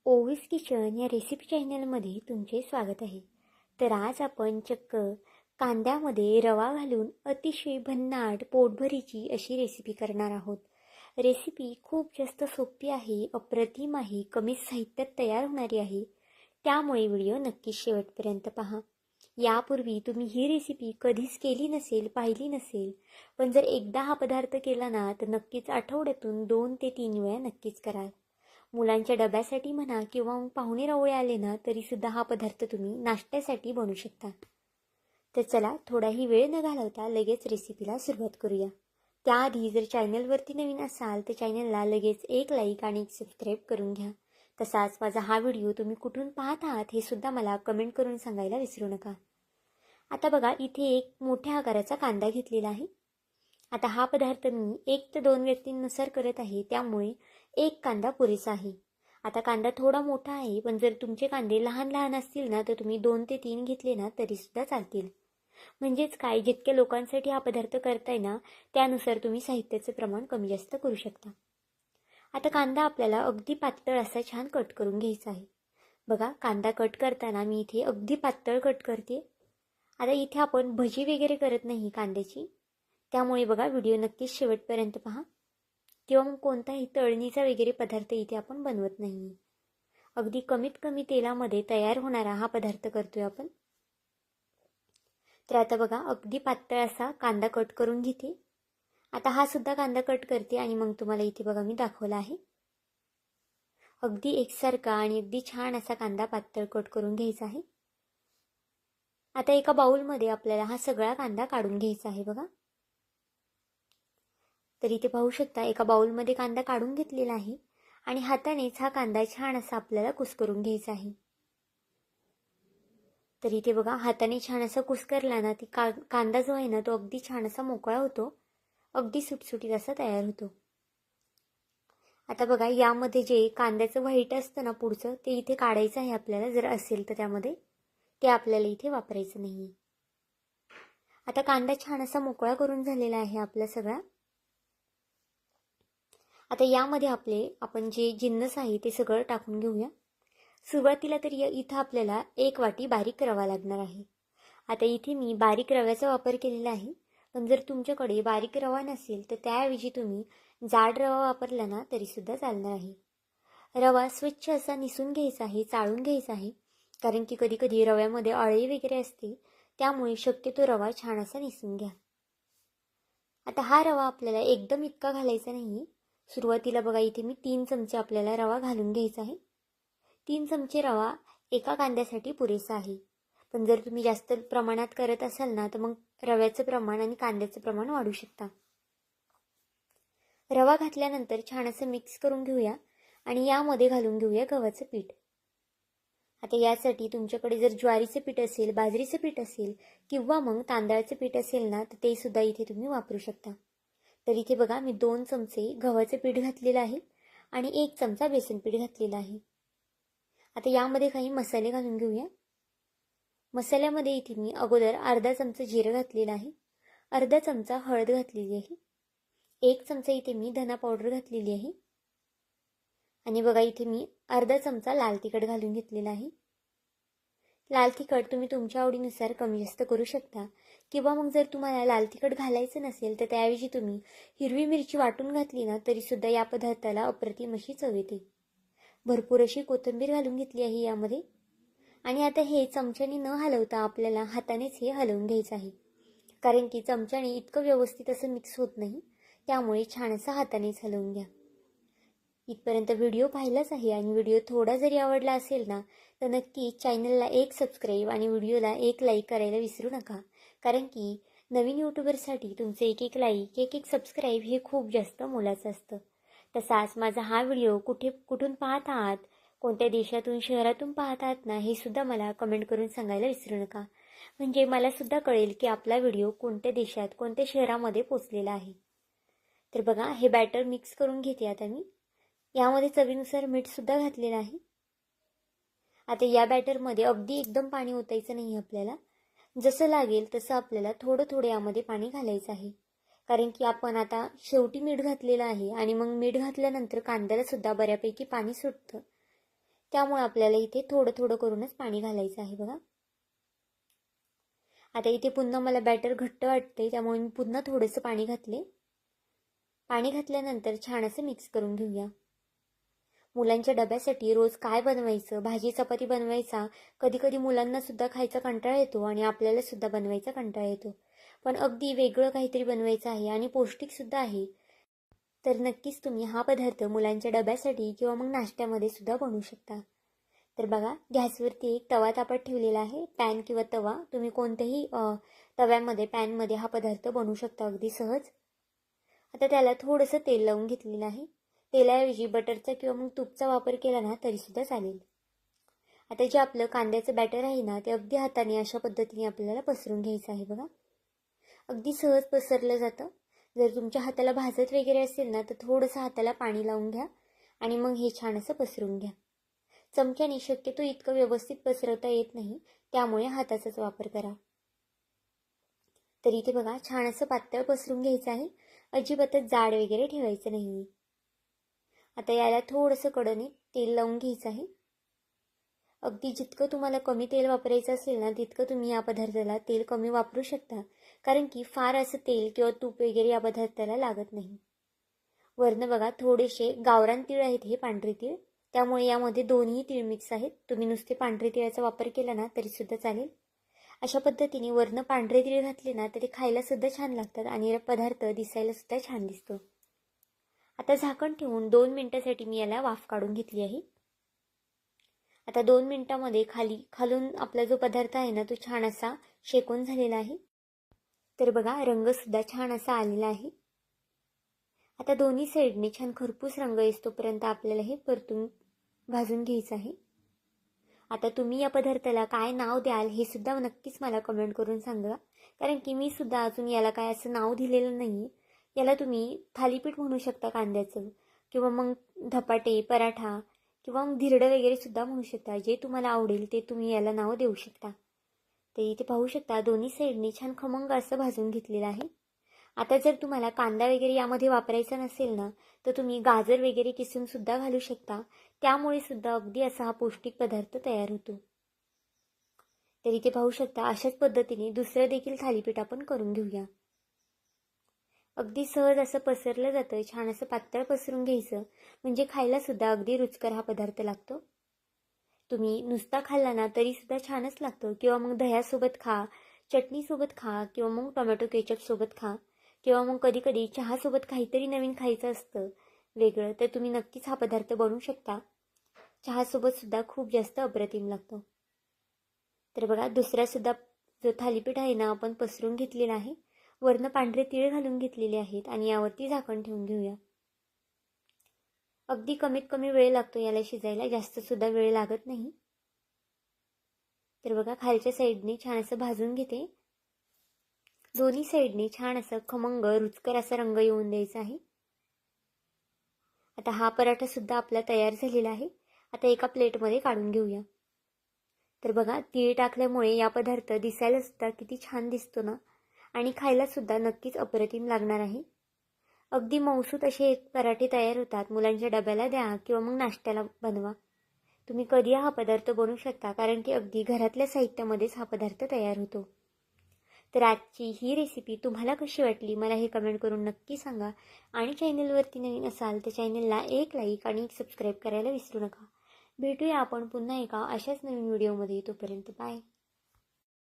ओवीस kitchen या recipe चॅनलमध्ये तुमचे स्वागत आहे। तर आज आपण चक्क कांद्यामध्ये रवा घालून अतिशय भन्नाट पोटभरीची अशी रेसिपी करणार आहोत। रेसिपी खूप जास्त सोपी आहे, अप्रतिम आहे, कमी साहित्यात तयार होणारी आहे। त्यामुळे व्हिडिओ नक्की शेवटपर्यंत पहा। यापूर्वी तुम्ही ही रेसिपी कधीच केली नसेल, पाहिली नसेल, पण जर एकदा हा पदार्थ केला ना तर नक्कीच आठवड्यातून 2 ते 3 वेळा नक्कीच कराल। मुलांच्या डब्यासाठी म्हणा किंवा मग पाहुणे रावळे आले ना तरी सुद्धा हा पदार्थ तुम्ही नाश्त्यासाठी बनवू शकता। तर चला थोडाही वेळ न घालवता लगेच रेसिपीला सुरुवात करूया। त्याआधी जर चॅनलवरती नवीन असाल तर चॅनलला लगेच एक लाईक आणि एक सबस्क्राईब करून घ्या। तसाच माझा हा व्हिडिओ तुम्ही कुठून पाहत आहात हे सुद्धा मला कमेंट करून सांगायला विसरू नका। आता बघा इथे एक मोठ्या आकाराचा कांदा घेतलेला आहे। आता हा पदार्थ मी 1 ते 2 व्यक्तींनुसार करत आहे, त्यामुळे एक कांदा पुरेसा आहे। आता कांदा थोडा मोठा आहे, पण जर तुमचे कांदे लहान लहान असतील ना तर तुम्ही 2 ते 3 घेतले ना तरी सुद्धा चालतील। म्हणजेच काय, जितक्या लोकांसाठी हा पदार्थ करताय ना त्यानुसार तुम्ही साहित्याचे प्रमाण कमी जास्त करू शकता। आता कांदा आपल्याला अगदी पातळ असा छान कट करून घ्यायचा आहे। बघा कांदा कट करताना मी इथे अगदी पातळ कट करते। आता इथे आपण भजी वगैरे करत नाही कांद्याची, त्यामुळे बघा व्हिडिओ नक्कीच शेवटपर्यंत पहा। किंवा मग कोणताही तळणीचा वगैरे पदार्थ इथे आपण बनवत नाही। अगदी कमीत कमी तेलामध्ये तयार होणारा हा पदार्थ करतोय आपण। तर आता बघा अगदी पातळ असा कांदा कट करून घेते। आता हा सुद्धा कांदा कट करते आणि मग तुम्हाला इथे बघा मी दाखवला आहे। अगदी एकसारखा आणि अगदी छान असा कांदा पातळ कट करून घ्यायचा आहे। आता एका बाउलमध्ये आपल्याला हा सगळा कांदा काढून घ्यायचा आहे बघा। तर इथे पाहू शकता एका बाउलमध्ये कांदा काढून घेतलेला आहे आणि हातानेच हा कांदा छान असा आपल्याला कुस्करून घ्यायचा आहे। तर इथे बघा हाताने छान असा कुस्करला ना कांदा जो आहे ना तो अगदी छान असा मोकळा होतो, अगदी सुटसुटीत असा तयार होतो। आता बघा यामध्ये जे कांद्याचं व्हाईट असतं ना पुढचं ते इथे काढायचं आहे आपल्याला, जर असेल तर त्यामध्ये ते आपल्याला इथे वापरायचं नाहीये। आता कांदा छान असा मोकळा करून झालेला आहे आपला सगळा। आता यामध्ये आपण जे जिन्नस आहे ते सगळं टाकून घेऊया। सुरुवातीला तर इथं आपल्याला 1 वाटी बारीक रवा लागणार आहे। आता इथे मी बारीक रव्याचा वापर केलेला आहे, पण जर तुमच्याकडे बारीक रवा नसेल तर त्याऐवजी तुम्ही जाड रवा वापरला ना तरी सुद्धा चालणार आहे। रवा स्वच्छ असा निसून घ्यायचा आहे, चाळून घ्यायचा आहे, कारण की कधी कधी रव्यामध्ये अळी वगैरे असते, त्यामुळे शक्यतो रवा छान असा निसून घ्या। आता हा रवा आपल्याला एकदम इतका घालायचा नाही। सुरुवातीला बघा इथे मी 3 चमचे आपल्याला रवा घालून घ्यायचा आहे। 3 चमचे रवा एका कांद्यासाठी पुरेसा आहे, पण जर तुम्ही जास्त प्रमाणात करत असाल ना तर मग रव्याचं प्रमाण आणि कांद्याचं प्रमाण वाढू शकता। रवा घातल्यानंतर छान असं मिक्स करून घेऊया आणि यामध्ये घालून घेऊया गव्हाचं पीठ। आता यासाठी तुमच्याकडे जर ज्वारीचं पीठ असेल, बाजरीचं पीठ असेल किंवा मग तांदळाचं पीठ असेल ना तर ते सुद्धा इथे तुम्ही वापरू शकता। तर इथे बघा मी 2 चमचे गव्हाचं पीठ घातलेलं आहे आणि 1 चमचा बेसन पीठ घातलेला आहे। आता यामध्ये काही मसाले घालून घेऊया। मसाल्यामध्ये इथे मी अगोदर अर्धा चमचा जिरं घातलेलं आहे, अर्धा चमचा हळद घातलेली आहे, 1 चमचा इथे मी धना पावडर घातलेली आहे आणि बघा इथे मी अर्धा चमचा लाल तिखट घालून घेतलेला आहे। लाल तिखट तुम्ही तुमच्या आवडीनुसार कमी जास्त करू शकता, किंवा मग जर तुम्हाला लाल तिखट घालायचं नसेल तर त्याऐवजी तुम्ही हिरवी मिरची वाटून घातली ना तरी सुद्धा या पदार्थाला अप्रतिम अशी चव येते। भरपूर अशी कोथिंबीर घालून घेतली आहे यामध्ये आणि आता हे चमच्याने न हलवता आपल्याला हातानेच हे हलवून घ्यायचं आहे, कारण की चमच्याने इतकं व्यवस्थित असं मिक्स होत नाही, त्यामुळे छान असं हातानेच हलवून घ्या। इथपर्यंत व्हिडिओ पाहिलाच आहे आणि व्हिडिओ थोडा जरी आवडला असेल ना तर नक्की चॅनलला एक सबस्क्राईब आणि व्हिडिओला एक लाईक करायला विसरू नका, कारण की नवीन यूट्यूबरसाठी तुमचे एक लाईक एक सबस्क्राईब हे खूप जास्त मोलाचं असतं। तसाच माझा हा व्हिडिओ कुठून पाहत आहात, कोणत्या देशातून शहरातून पाहत आहात ना हे सुद्धा मला कमेंट करून सांगायला विसरू नका, म्हणजे मला सुद्धा कळेल की आपला व्हिडिओ कोणत्या देशात कोणत्या शहरामध्ये पोचलेला आहे। तर बघा हे बॅटर मिक्स करून घेते आता मी। यामध्ये चवीनुसार मीठ सुद्धा घातलेलं आहे। आता या बॅटरमध्ये अगदी एकदम पाणी ओतायचं नाही आपल्याला, जसं लागेल तसं आपल्याला थोडं थोडं यामध्ये पाणी घालायचं आहे, कारण की आपण आता शेवटी मीठ घातलेलं आहे आणि मग मीठ घातल्यानंतर कांद्याला सुद्धा बऱ्यापैकी पाणी सुटतं, त्यामुळे आपल्याला इथे थोडं थोडं करूनच पाणी घालायचं आहे बघा. आता इथे पुन्हा मला बॅटर घट्ट वाटते, त्यामुळे मी पुन्हा थोडंसं पाणी घातले. पाणी घातल्यानंतर छान असं मिक्स करून घेऊया. मुलांच्या डब्यासाठी रोज काय बनवायचं, भाजी चपाती बनवायचा, कधी कधी मुलांना सुद्धा खायचा कंटाळा येतो आणि आपल्याला सुद्धा बनवायचा कंटाळा येतो. पण अगदी वेगळं काहीतरी बनवायचं आहे आणि पौष्टिक सुद्धा आहे, तर नक्कीच तुम्ही हा पदार्थ मुलांच्या डब्यासाठी किंवा मग नाश्त्यामध्ये सुद्धा बनवू शकता. तर बघा, गॅसवरती एक तवा तापत ठेवलेला आहे. पॅन किंवा तवा, तुम्ही कोणत्याही तव्यामध्ये पॅनमध्ये हा पदार्थ बनवू शकता अगदी सहज. आता त्याला थोडंसं तेल लावून घेतलेलं आहे. तेलाऐवजी बटरचा किंवा मग तूपचा वापर केला ना तरीसुद्धा चालेल. आता जे आपलं कांद्याचं बॅटर आहे ना, ते अगदी हाताने अशा पद्धतीने आपल्याला पसरून घ्यायचं आहे बघा. अगदी सहज पसरलं जातं. जर तुमच्या हाताला भाजत वगैरे असेल ना, तर थोडंसं हाताला पाणी लावून घ्या आणि मग हे छान असं पसरून घ्या. चमच्याने शक्यतो इतकं व्यवस्थित पसरवता येत नाही, त्यामुळे हाताचाच वापर करा. तर इथे बघा, छान असं पातळ पसरून घ्यायचं आहे. अजिबातच जाड वगैरे ठेवायचं नाही. आता याला थोडंसं कडेने तेल लावून घ्यायचं आहे. अगदी जितकं तुम्हाला कमी तेल वापरायचं असेल ना, तितकं तुम्ही या पदार्थाला तेल कमी वापरू शकता, कारण की फार असं तेल किंवा तूप वगैरे या पदार्थाला लागत नाही. वरनं बघा, थोडेसे गावरान तीळ आहेत, हे पांढरे तीळ, त्यामुळे यामध्ये दोन्ही तीळ मिक्स आहेत. तुम्ही नुसते पांढरे तिळाचा वापर केला ना तरीसुद्धा चालेल. अशा पद्धतीने वरनं पांढरे तीळ घातले ना तर ते खायला सुद्धा छान लागतात आणि पदार्थ दिसायला सुद्धा छान दिसतो. आता झाकण ठेवून 2 मिनिटांसाठी मी याला वाफ काढून घेतली आहे. आता 2 मिनिटांमध्ये खालून आपला जो पदार्थ आहे ना, तो छान असा शेकून झालेला आहे. तर बघा, रंगसुद्धा छान असा आलेला आहे. आता दोन्ही साईडने छान खरपूस रंग येतोपर्यंत आपल्याला हे परतून भाजून घ्यायचं आहे. आता तुम्ही या पदार्थाला काय नाव द्याल हे सुद्धा नक्कीच मला कमेंट करून सांगा, कारण की मी सुद्धा अजून याला काय असं नाव दिलेलं नाही. याला तुम्ही थालीपीठ म्हणू शकता कांद्याचं, किंवा मग धपाटे, पराठा, किंवा मग धिरडं वगैरे सुद्धा म्हणू शकता. जे तुम्हाला आवडेल ते तुम्ही याला नाव देऊ शकता. ते इथे पाहू शकता, दोन्ही साईडने छान खमंग असं भाजून घेतलेलं आहे. आता जर तुम्हाला कांदा वगैरे यामध्ये वापरायचा नसेल ना, तर तुम्ही गाजर वगैरे किसून सुद्धा घालू शकता. त्यामुळे सुद्धा अगदी असा हा पौष्टिक पदार्थ तयार होतो. तर इथे पाहू शकता, अशाच पद्धतीने दुसरं देखील थालीपीठ आपण करून घेऊया. अगदी सहज असं पसरलं जातं. छान असं पातळ पसरून घ्यायचं, म्हणजे खायला सुद्धा अगदी रुचकर हा पदार्थ लागतो. तुम्ही नुसता खाल्ला ना तरी सुद्धा छानच लागतो, किंवा मग दह्यासोबत खा, चटणीसोबत खा, किंवा मग टोमॅटो केचपसोबत खा, किंवा मग कधी कधी चहासोबत काहीतरी नवीन खायचं असतं वेगळं, तर तुम्ही नक्कीच हा पदार्थ बनवू शकता. चहासोबत सुद्धा खूप जास्त अप्रतिम लागतो. तर बघा, दुसरा सुद्धा जो थालीपीठ आहे ना, आपण पसरून घेतलेला आहे. वरनं पांढरे तीळ घालून घेतलेले आहेत आणि यावरती झाकण ठेवून घेऊया. अगदी कमीत कमी वेळ लागतो याला शिजायला, जास्त सुद्धा वेळ लागत नाही. तर बघा, खालच्या साईडने छान असं भाजून घेते. दोन्ही साईडने छान असं खमंग रुचकर असा रंग येऊन द्यायचा आहे. आता हा पराठा सुद्धा आपला तयार झालेला आहे. आता एका प्लेटमध्ये काढून घेऊया. तर बघा, तीळ टाकल्यामुळे या पदार्थ दिसायला सुद्धा किती छान दिसतो ना, आणि खायला सुद्धा नक्कीच अप्रतिम लागणार आहे. अगदी मौसूत असे पराठे तयार होतात. मुलांच्या डब्याला द्या किंवा मग नाश्त्याला बनवा. तुम्ही कधी हा पदार्थ बनवू शकता, कारण की अगदी घरातल्या साहित्यामध्येच हा पदार्थ तयार होतो. तर आजची ही रेसिपी तुम्हाला कशी वाटली मला हे कमेंट करून नक्की सांगा. आणि चॅनलवरती नवीन असाल तर चॅनलला एक लाईक आणि एक सबस्क्राईब करायला विसरू नका. भेटूया आपण पुन्हा एका अशाच नवीन व्हिडिओमध्ये. तोपर्यंत बाय.